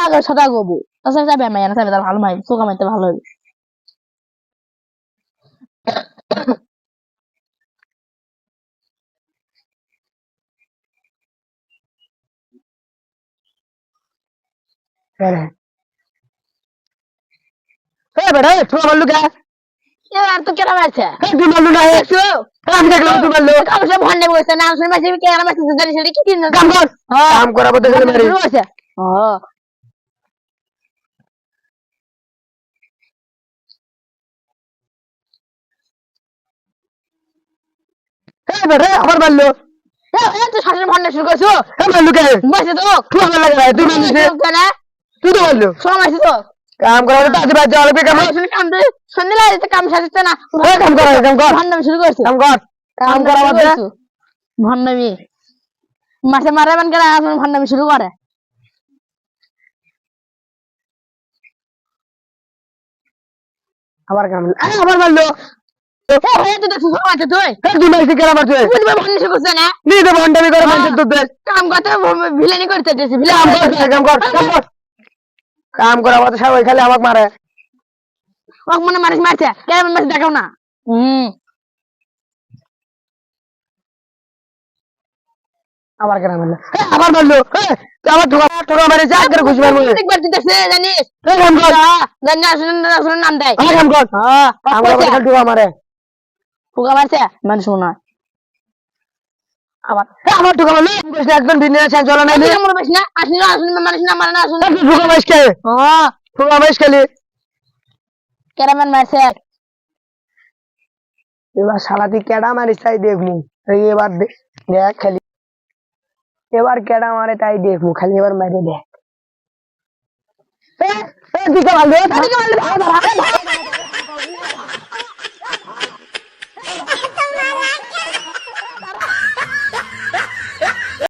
আগে সাদা গবু তাছাড়া যাবে আমি না যাবে ভালো মাই চোখা মাইতে ভালো হবে বেটা তুই মারলু কে আর তো কেন মারছে তুই মারলু না দেখছো আমি দেখলাম তুই মারলু কাম সে ভন্ডে বসে না শুনে মাসে কেন মারছে জানি সেটা কি দিন কাম কর কাম করাবো দেখলে মারি শুরু হয়েছে ও বেটা আবার মারলু তুই শাসন ভন্ডে শুরু করছো মারলু কে বসে তো তুই আমার লাগে তুই মারলু তুই তো মারলু সব আছে তো কাম করাবো তো আজ বাজ যাওয়া লাগবে কাম কাম দে সন্ধ্যে লাগে কাম সাজতে না কাম কর ভন্ডামি শুরু করছো কাম কর কাম করাবো ভন্ডামি মাসে মারাবেন কেন এখন ভন্ডামি শুরু করে আবার কাম আবার মারলু তুই দেখছো সব আছে তুই তুই মারছিস কেন মারছিস বুঝবে ভন্ডামি শুরু করছে না নিজে ভন্ডামি করে মানুষের দুধ দেয় কাম করতে ভিলেনি করতে দিয়েছি কাম কর কাম করাবো তো সবাই খালি আমাকে মারে ওক মনে মানুষ মারছে কেমন মারছে দেখাও না আবার কেন মারলো আবার মারলো তুই আমার ঠোকা ঠোকা মারে যা করে ঘুষ মারবো একবার তুই দেখছে জানিস কাম কর জানি শুনে নাম দেয় কাম কর আমার খালি ঠোকা মারে ফুকা মারছে মানুষ শোনা আবার আমার ঠোকা মারলো একজন ভিন্ন আছে চলো না মনে পাইস না আসলে আসলে মানুষ না মানে না আসলে ঠোকা মারিস কে ঠোকা মারিস খালি কেরামান মারছে এবার শালা তুই কেডা মারিস তাই দেখমু এবার দেখ খালি এবার কেডা মারে তাই দেখমু খালি এবার মেরে দেখ দিকে ভালো